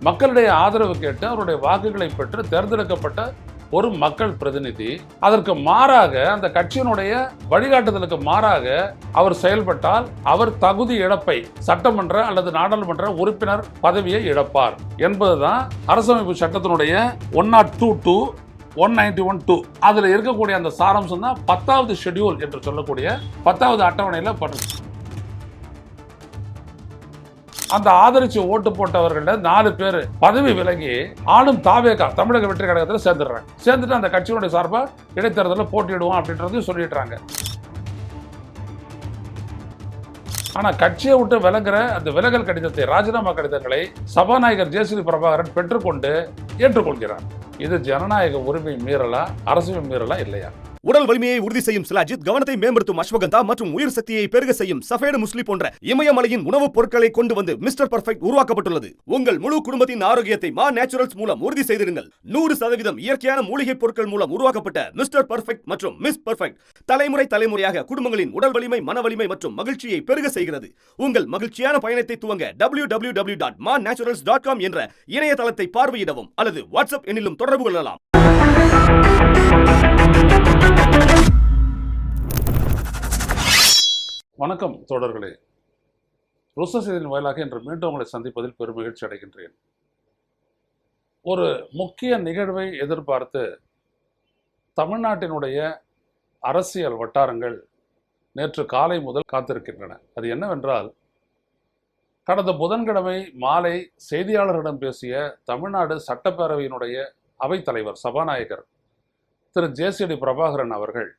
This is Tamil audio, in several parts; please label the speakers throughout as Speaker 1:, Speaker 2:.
Speaker 1: மக்களுடைய ஆதரவு கேட்டு அவருடைய வாக்குகளை பெற்று தேர்ந்தெடுக்கப்பட்ட ஒரு மக்கள் பிரதிநிதி. அதற்கு மாறாக அந்த கட்சியினுடைய வழிகாட்டுதலுக்கு மாறாக அவர் செயல்பட்டால் அவர் தகுதி இழப்பை, சட்டமன்ற அல்லது நாடாளுமன்ற உறுப்பினர் பதவியை இழப்பார் என்பதுதான் அரசமைப்பு சட்டத்தினுடைய 102(2) 191(2) அதுல இருக்கக்கூடிய அந்த சாராம்சம் தான் 10வது ஷெட்யூல் என்று சொல்லக்கூடிய 10வது அட்டவணையில பட்டிருக்கு. அந்த ஆதரிச்சு ஓட்டு போட்டவர்கள 4 பேர் பதவி விலகி ஆளும் தாவேகா தமிழக வெற்றி கழகத்தில் சேர்ந்துட்டு அந்த கட்சியினுடைய சார்பா இடைத்தேர்தலில் போட்டியிடுவோம் அப்படின்றதையும் சொல்லிடுறாங்க. ஆனா கட்சியை விட்டு விலகிற அந்த விலகல் கடிதத்தை, ராஜினாமா கடிதங்களை சபாநாயகர் ஜே.சி.டி. பிரபாகரன் பெற்றுக்கொண்டு ஏற்றுக்கொள்கிறார். இது ஜனநாயக உரிமை மீறலா, அரசியல் மீறலா இல்லையா?
Speaker 2: உடல் வலிமையை உறுதி செய்யும் சிலாஜித், கவனத்தை மேம்படுத்தும் அஸ்வகந்தா மற்றும் உயிர் சக்தியை பெருக செய்யும் சஃபேடு முஸ்லி போன்ற இமயமலையின் உணவுப் பொருட்களை கொண்டு வந்து மிஸ்டர் பர்ஃபெக்ட் உருவாக்கப்பட்டுள்ளது. உங்கள் முழு குடும்பத்தின் ஆரோக்கியத்தை மா நேச்சுரல்ஸ் மூலம் உறுதி செய்திருங்கள். 100% இயற்கையான மூலிகை பொருட்கள் மூலம் உருவாக்கப்பட்ட மிஸ்டர் பர்ஃபெக்ட் மற்றும் மிஸ் பர்ஃபெக்ட் தலைமுறையாக குடும்பங்களின் உடல் வலிமை, மன வலிமை மற்றும் மகிழ்ச்சியை பெருக செய்கிறது. உங்கள் மகிழ்ச்சியான பயணத்தை துவங்க www.mannaturals.com என்ற இணையதளத்தை பார்வையிடவும் அல்லது வாட்ஸ்அப் எண்ணிலும் தொடர்பு கொள்ளலாம்.
Speaker 1: வணக்கம் தோழர்களே, ருச செய்தியின் வாயிலாக இன்று மீண்டும் உங்களை சந்திப்பதில் பெரும் மகிழ்ச்சி அடைகின்றேன். ஒரு முக்கிய நிகழ்வை எதிர்பார்த்து தமிழ்நாட்டினுடைய அரசியல் வட்டாரங்கள் நேற்று காலை முதல் காத்திருக்கின்றன. அது என்னவென்றால், கடந்த புதன்கிழமை மாலை செய்தியாளர்களிடம் பேசிய தமிழ்நாடு சட்டப்பேரவையினுடைய அவைத்தலைவர், சபாநாயகர் திரு ஜே.சி.டி. பிரபாகரன் அவர்கள்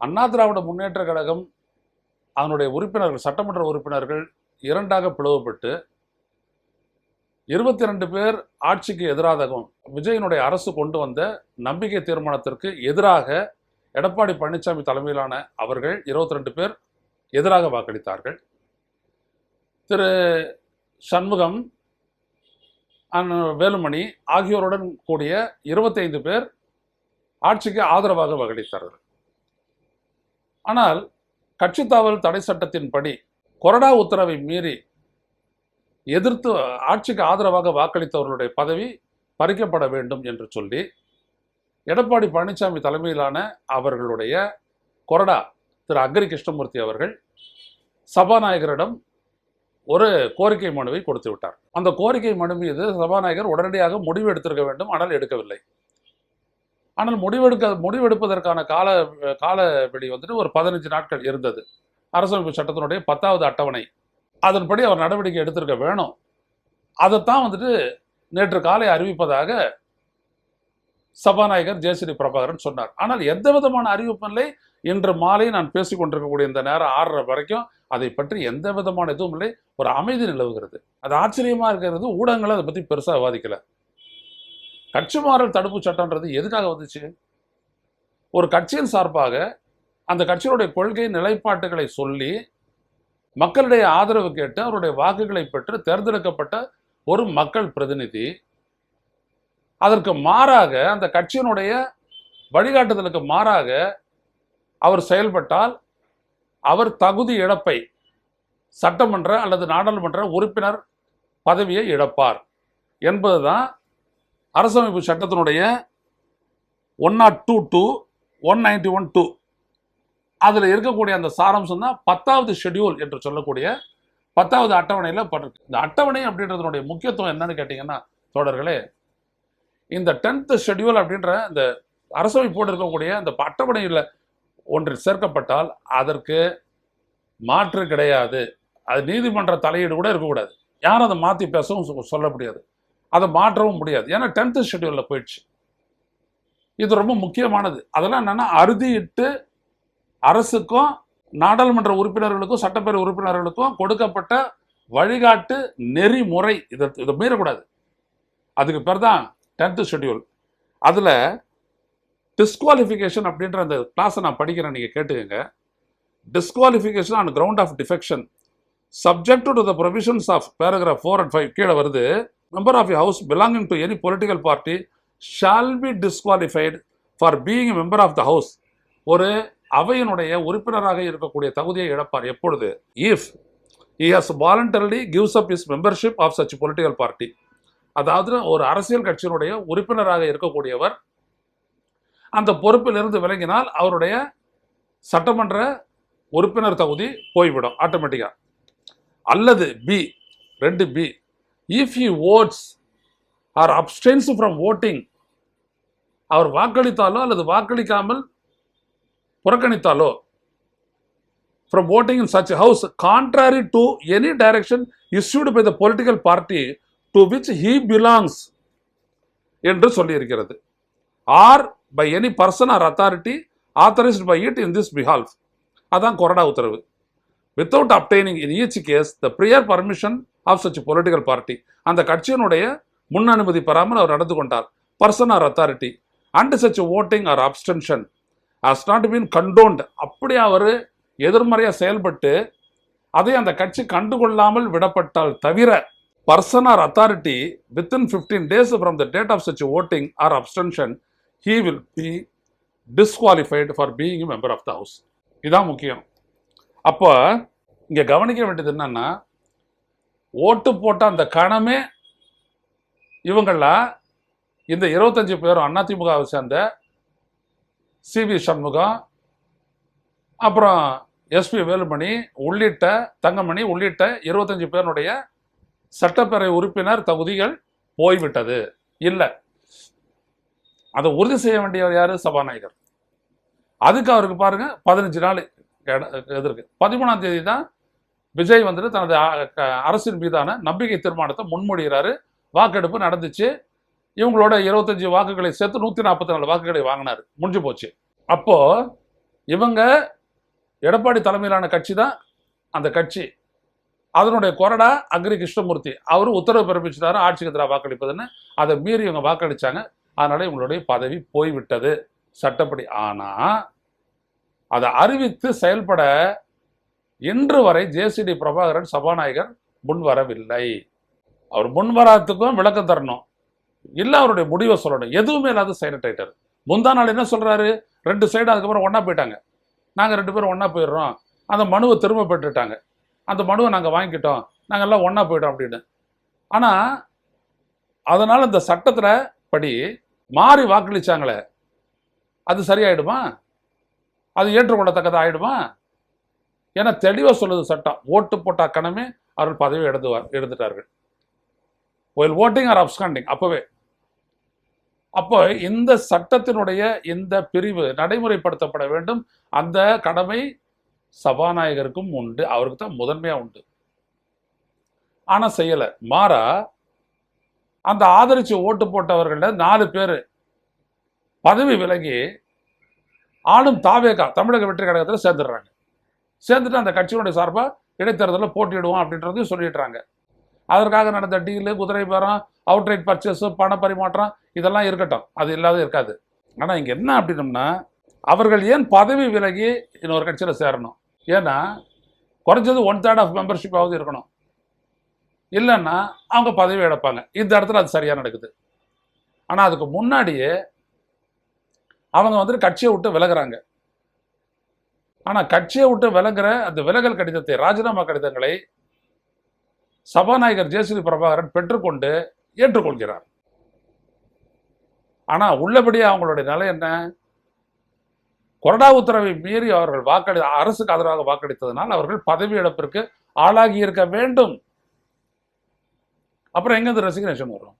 Speaker 1: அண்ணா திராவிட முன்னேற்ற கழகம் அதனுடைய உறுப்பினர்கள், சட்டமன்ற உறுப்பினர்கள் 2ஆக பிளவுபட்டு 22 பேர் ஆட்சிக்கு எதிராகவும் விஜயனுடைய அரசு கொண்டு வந்த நம்பிக்கை தீர்மானத்திற்கு எதிராக எடப்பாடி பழனிசாமி தலைமையிலான அவர்கள் 22 பேர் எதிராக வாக்களித்தார்கள். திரு சண்முகம், வேலுமணி ஆகியோருடன் கூடிய 25 பேர் ஆட்சிக்கு ஆதரவாக வாக்களித்தார்கள். ஆனால் கட்சித்தாவல் தடை சட்டத்தின்படி கொறடா உத்தரவை மீறி எதிர்த்து ஆட்சிக்கு ஆதரவாக வாக்களித்தவர்களுடைய பதவி பறிக்கப்பட வேண்டும் என்று சொல்லி எடப்பாடி பழனிசாமி தலைமையிலான அவர்களுடைய கொறடா திரு அக்ரி கிருஷ்ணமூர்த்தி அவர்கள் சபாநாயகரிடம் ஒரு கோரிக்கை மனுவை கொடுத்து விட்டார். அந்த கோரிக்கை மனு மீது சபாநாயகர் உடனடியாக முடிவு எடுத்திருக்க வேண்டும், ஆனால் எடுக்கவில்லை. ஆனால் முடிவெடுப்பதற்கான காலவெளி வந்துட்டு ஒரு 15 நாட்கள் இருந்தது. அரசமைப்பு சட்டத்தினுடைய 10வது அட்டவணை அதன்படி அவர் நடவடிக்கை எடுத்திருக்க வேணும். அதைத்தான் வந்துட்டு நேற்று காலை அறிவிப்பதாக சபாநாயகர் ஜே.சி.டி. பிரபாகரன் சொன்னார். ஆனால் எந்த விதமான அறிவிப்பும் இல்லை. இன்று மாலை நான் பேசிக் கொண்டிருக்கக்கூடிய இந்த நேரம் 6:30 வரைக்கும் அதை பற்றி எந்த விதமான இதுவும் இல்லை. ஒரு அமைதி நிலவுகிறது. அது ஆச்சரியமா இருக்கிறது. ஊடகங்கள் அதை பற்றி பெருசா விவாதிக்கல. கட்சி மாறல் தடுப்பு சட்டம்ன்றது எதுக்காக வந்துச்சு? ஒரு கட்சியின் சார்பாக அந்த கட்சியினுடைய கொள்கை நிலைப்பாட்டுகளை சொல்லி மக்களுடைய ஆதரவு கேட்டு அவருடைய வாக்குகளை பெற்று தேர்ந்தெடுக்கப்பட்ட ஒரு மக்கள் பிரதிநிதி. அதற்கு மாறாக அந்த கட்சியினுடைய வழிகாட்டுதலுக்கு மாறாக அவர் செயல்பட்டால் அவர் தகுதி இழப்பை, சட்டமன்ற அல்லது நாடாளுமன்ற உறுப்பினர் பதவியை இழப்பார் என்பதுதான் அரசமைப்பு சட்டத்தினுடைய 102(2) 191(2) அதுல இருக்கக்கூடிய அந்த சாராம்சம் தான் 10வது ஷெட்யூல் என்று சொல்லக்கூடிய 10வது அட்டவணையில பட்டிருக்கு. இந்த அட்டவணை அப்படின்றதுடைய முக்கியத்துவம் என்னன்னு கேட்டீங்கன்னா தோழர்களே, இந்த 10th ஷெட்யூல் அப்படின்ற இந்த அரசமைப்போடு இருக்கக்கூடிய அந்த அட்டவணையில் ஒன்றில் சேர்க்கப்பட்டால் அதற்கு மாற்று கிடையாது. அது நீதிமன்ற தலையீடு கூட இருக்கக்கூடாது. யாரும் அதை மாற்றி பேசவும் சொல்ல முடியாது, அதை மாற்றவும் முடியாது. ஏன்னா 10th ஷெட்யூலில் போயிடுச்சு. இது ரொம்ப முக்கியமானது. அதெல்லாம் என்னன்னா, அறுதியிட்டு அரசுக்கும் நாடாளுமன்ற உறுப்பினர்களுக்கும் சட்டப்பேரவை உறுப்பினர்களுக்கும் கொடுக்கப்பட்ட வழிகாட்டு நெறிமுறை. இதை மீறக்கூடாது. அதுக்கு பேர் தான் 10th ஷெட்யூல். அதில் டிஸ்குவாலிஃபிகேஷன் அப்படின்ற அந்த கிளாஸை நான் படிக்கிறேன், நீங்கள் கேட்டுக்கங்க. Disqualification on ground of defection subject to the provisions of paragraph 4 and 5 கீழே வருது. member of a house belonging to any political party shall be disqualified for being a member of the house. ஒரு அவையினுடைய உறுப்பினராக இருக்கக்கூடிய தகுதியை இழப்பார். எப்பொழுது? if he has voluntarily gives up his membership of such political party. அதாவது ஒரு அரசியல் கட்சியினுடைய உறுப்பினராக இருக்கக்கூடியவர் அந்த பொறுப்பிலிருந்து விலகினால் அவருடைய சட்டமன்ற உறுப்பினர் தகுதி போய்விடும் ஆட்டோமேட்டிக்கா. அல்லது B, if he votes or abstains from voting, அவர் வாக்களித்தாலோ அல்லது வாக்களிக்காமல் புறக்கணித்தாலோ, from voting in such a house contrary to any direction issued by the political party to which he belongs என்று சொல்லியிருக்கிறது. Or by any person or authority authorized by it in this behalf. அதான் கொறடா உத்தரவு. without obtaining in each case the prior permission of such a political party. அந்த கட்சியினுடைய முன் அனுமதி பெறாமல் அவர் நடந்து கொண்டார். person or authority and such a voting or abstention has not been condoned. அப்படி அவர் எதிர்மறையாக செயல்பட்டு அதை அந்த கட்சி கண்டுகொள்ளாமல் விடப்பட்டால் தவிர person or authority within 15 days from the date of such a voting or abstention he will be disqualified for being a member of the house. இதான் முக்கியம். அப்போ இங்கே கவனிக்க வேண்டியது என்னன்னா, ஓட்டு போட்ட அந்த கணமே இவங்கள இந்த 25 பேரும் அதிமுகவை சேர்ந்த சிவி சண்முகம், அப்புறம் எஸ்பி வேலுமணி உள்ளிட்ட தங்கமணி உள்ளிட்ட 25 பேருடைய சட்டப்பேரவை உறுப்பினர் தகுதிகள் போய்விட்டது. இல்லை, அதை உறுதி செய்ய வேண்டியவர் யாரு? சபாநாயகர். அதுக்கு அவருக்கு பாருங்க 15 நாள் எதிர்க்கு. 13ஆம் தேதி தான் விஜய் வந்துட்டு தனது அரசின் மீதான நம்பிக்கை தீர்மானத்தை முன்மொழிகிறாரு. வாக்கெடுப்பு நடந்துச்சு. இவங்களோட 25 வாக்குகளை சேர்த்து 144 வாக்குகளை வாங்கினாரு. முடிஞ்சு போச்சு. அப்போ இவங்க எடப்பாடி தலைமையிலான கட்சி தான் அந்த கட்சி. அதனுடைய கொறடா அக்ரி கிருஷ்ணமூர்த்தி அவர் உத்தரவு பிறப்பிச்சிட்டாரு ஆட்சிக்கு எதிராக வாக்களிப்பதுன்னு. அதை மீறி இவங்க வாக்களிச்சாங்க. அதனால இவங்களுடைய பதவி போய்விட்டது சட்டப்படி. ஆனா அதை அறிவித்து செயல்பட இன்று வரை ஜேசிடி பிரபாகரன் சபாநாயகர் முன்வரவில்லை. அவர் முன்வராதுக்கும் விளக்கம் தரணும், இல்லை அவருடைய முடிவை சொல்லணும். எதுவுமே இல்லாத சைலண்ட் ஆயிட்டார். முந்தா நாள் என்ன சொல்றாரு? 2 சைடு அதுக்கப்புறம் ஒன்னா போயிட்டாங்க. நாங்கள் 2 பேரும் ஒன்னா போயிடுறோம், அந்த மனுவை திரும்ப பெற்றுட்டாங்க, அந்த மனுவை நாங்கள் வாங்கிக்கிட்டோம், நாங்கள் எல்லாம் ஒன்னா போயிட்டோம் அப்படின்னு. ஆனால் அதனால இந்த சட்டத்தில் படி மாறி வாக்களிச்சாங்களே, அது சரியாயிடுமா? அது ஏற்றுக்கொள்ளத்தக்கதாக ஆயிடுமா? ஏன்னா தெளிவாக சொல்லுது சட்டம். ஓட்டு போட்டா கணமே அவர்கள் பதவி எடுத்துட்டார்கள். while voting or absconding. அப்போ இந்த சட்டத்தினுடைய இந்த பிரிவு நடைமுறைப்படுத்தப்பட வேண்டும். அந்த கடமை சபாநாயகருக்கும் உண்டு, அவருக்கு தான் முதன்மையா உண்டு. ஆனா செய்யல. மாறா அந்த ஆதரிச்சு ஓட்டு போட்டவர்கள 4 பேர் பதவி விலகி ஆளும் தாவேகா தமிழக வெற்றி கழகத்தில் சேர்ந்துடுறாங்க. சேர்ந்துட்டு அந்த கட்சியினுடைய சார்பா இடைத்தேர்தலில் போட்டியிடுவோம் அப்படின்றதையும் சொல்லிடுறாங்க. அதற்காக நடந்த டீலு, குதிரை பேரம், அவுட்ரைட் பர்ச்சேஸ், பண பரிமாற்றம் இதெல்லாம் இருக்கட்டும், அது இல்லாத இருக்காது. ஆனால் இங்கே என்ன அப்படின்னம்னா, அவர்கள் ஏன் பதவி விலகி இன்னொரு கட்சியில் சேரணும்? ஏன்னா குறைஞ்சது 1/3 ஆஃப் மெம்பர்ஷிப் ஆகுது இருக்கணும். இல்லைன்னா அவங்க பதவி இழப்பாங்க. இந்த இடத்துல அது சரியாக நடக்குது. ஆனால் அதுக்கு முன்னாடியே அவங்க வந்துட்டு கட்சியை விட்டு விலகுறாங்க. ஆனால் கட்சியை விட்டு விலகுற அந்த விலகல் கடிதத்தை, ராஜினாமா கடிதங்களை சபாநாயகர் ஜேசிடி பிரபாகரன் பெற்றுக்கொண்டு ஏற்றுக்கொள்கிறார். ஆனால் உள்ளபடியே அவங்களுடைய நிலை என்ன? கொறடா உத்தரவை மீறி அவர்கள் அரசுக்கு ஆதரவாக வாக்களித்ததனால் அவர்கள் பதவி இழப்பிற்கு ஆளாகி இருக்க வேண்டும். அப்புறம் எங்கேருந்து ரெசிக்னேஷன் வரும்?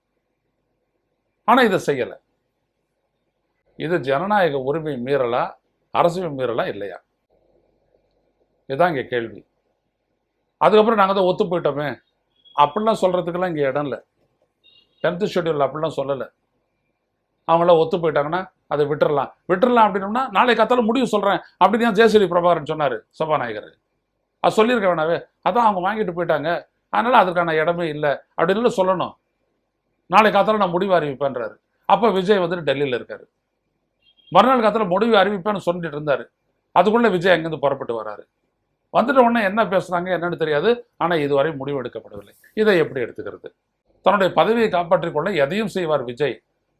Speaker 1: ஆனால் இதை செய்யலை. இது ஜனநாயக உரிமை மீறலா, அரசியல் மீறலா இல்லையா? இதுதான் இங்கே கேள்வி. அதுக்கப்புறம் நாங்கள் தான் ஒத்து போயிட்டோமே அப்படிலாம் சொல்கிறதுக்கெல்லாம் இங்கே இடம் இல்லை. 10th ஷெட்யூல் அப்படிலாம் சொல்லலை. அவங்களாம் ஒத்து போயிட்டாங்கன்னா அதை விட்டுறலாம் அப்படின்னோம்னா நாளை காத்தால முடிவு சொல்கிறேன் அப்படின்னு தான் ஜேசிடி பிரபாகரன் சொன்னார் சபாநாயகர். அது சொல்லியிருக்க வேணாவே. அதான் அவங்க வாங்கிட்டு போயிட்டாங்க, அதனால் அதுக்கான இடமே இல்லை அப்படின்னு சொல்லணும். நாளை காத்தால நான் முடிவு அறிவிப்பேன்றாரு. அப்போ விஜய் வந்துட்டு டெல்லியில் இருக்காரு. மறுநாள் காத்தால முடிவு அறிவிப்பேன்னு சொல்லிட்டு இருந்தார். அதுக்குள்ளே விஜய் அங்கேருந்து புறப்பட்டு வராரு. வந்துட்ட உடனே என்ன பேசுகிறாங்க என்னன்னு தெரியாது. ஆனால் இதுவரை முடிவு எடுக்கப்படவில்லை. இதை எப்படி எடுத்துக்கிறது? தன்னுடைய பதவியை காப்பாற்றிக் கொள்ள எதையும் செய்வார் விஜய்.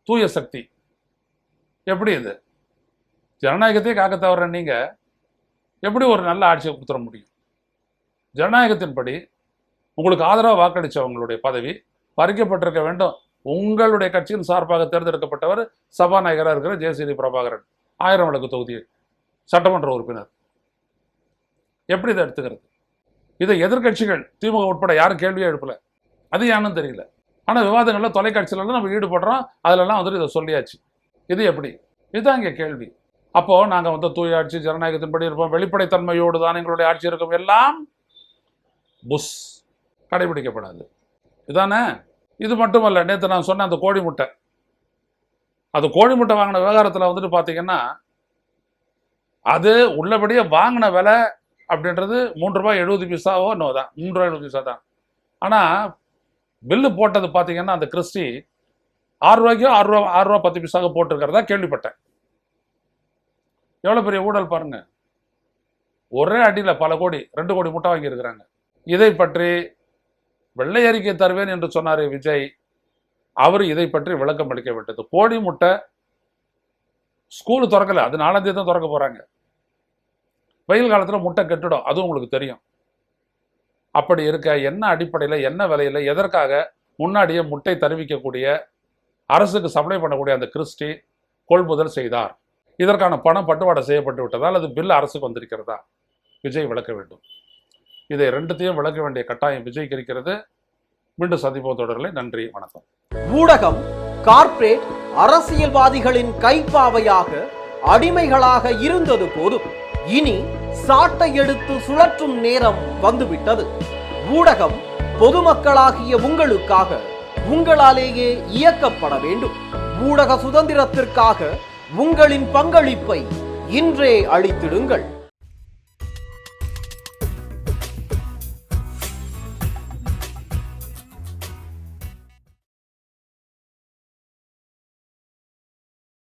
Speaker 1: தூய சக்தி. எப்படி இது? ஜனநாயகத்தையே காக்க தவற நீங்கள் எப்படி ஒரு நல்ல ஆட்சியை கொடுத்துட முடியும்? ஜனநாயகத்தின்படி உங்களுக்கு ஆதரவாக வாக்களித்தவங்களுடைய பதவி பறிக்கப்பட்டிருக்க வேண்டும். உங்களுடைய கட்சியின் சார்பாக தேர்ந்தெடுக்கப்பட்டவர் சபாநாயகராக இருக்கிற ஜெயஸ்ரீ பிரபாகரன், 1000 விளக்கு தொகுதி சட்டமன்ற உறுப்பினர். எப்படி இதை எடுத்துக்கிறது? இதை எதிர்கட்சிகள் திமுக உட்பட யாரும் கேள்வியே எழுப்பல. அது ஏன்னு தெரியல. ஆனால் விவாதங்களில் தொலைக்காட்சியிலலாம் நம்ம ஈடுபடுறோம். அதிலெல்லாம் வந்துட்டு இதை சொல்லியாச்சு. இது எப்படி? இதுதான் இங்கே கேள்வி. அப்போது நாங்கள் தூய ஆட்சி ஜனநாயகத்தின்படி இருப்போம், வெளிப்படைத்தன்மையோடு தான் எங்களுடைய ஆட்சி இருக்கும், எல்லாம் புஷ் கடைபிடிக்கப்படாது. இதானே? இது மட்டுமல்ல, நேற்று நான் சொன்ன அந்த கோழி முட்டை, அது கோழி முட்டை வாங்கின விவகாரத்தில் வந்துட்டு பார்த்தீங்கன்னா, அது உள்ளபடியே வாங்கின விலை அப்படின்றது ₹3.70 இன்னும் தான், ₹3.70 தான். ஆனால் பில்லு போட்டது பார்த்தீங்கன்னா அந்த கிறிஸ்டி ₹6 ₹6.10 போட்டிருக்கிறதா கேள்விப்பட்டேன். எவ்வளோ பெரிய ஊழல் பாருங்க. ஒரே அடியில் பல கோடி, 2 கோடி முட்டை வாங்கியிருக்கிறாங்க. இதை பற்றி வெள்ளை அறிக்கை தருவேன் என்று சொன்னார் விஜய். அவர் இதை பற்றி விளக்கம் அளிக்க விட்டது. கோழி முட்டை ஸ்கூலு திறக்கல, அது 4ஆம் தேதி தான் திறக்க போறாங்க. வெயில் காலத்தில் முட்டை கெட்டுடும், அதுவும் உங்களுக்கு தெரியும். அப்படி இருக்க என்ன அடிப்படையில், என்ன விலையில், எதற்காக முன்னாடியே முட்டை தருவிக்கக்கூடிய அரசுக்கு சப்ளை பண்ணக்கூடிய அந்த கிறிஸ்டி கொள்முதல் செய்தார்? இதற்கான பணம் பட்டுவாடை செய்யப்பட்டு விட்டதால் அது பில் அரசுக்கு வந்திருக்கிறதா? விஜய் விளக்க வேண்டும். இதை ரெண்டுத்தையும் விளக்க வேண்டிய கட்டாயம் விஜய்க்கு இருக்கிறது. மீண்டும் சந்திப்போம் தொடர்களே. நன்றி, வணக்கம்.
Speaker 3: ஊடகம் கார்ப்பரேட் அரசியல்வாதிகளின் கைப்பாவையாக அடிமைகளாக இருந்தது போதும். இனி சாட்டை எடுத்து சுழற்றும் நேரம் வந்துவிட்டது. ஊடகம் பொதுமக்களாகிய உங்களுக்காக, உங்களாலேயே இயக்கப்பட வேண்டும். ஊடக சுதந்திரத்திற்காக உங்களின் பங்களிப்பை இன்றே அளித்திடுங்கள்.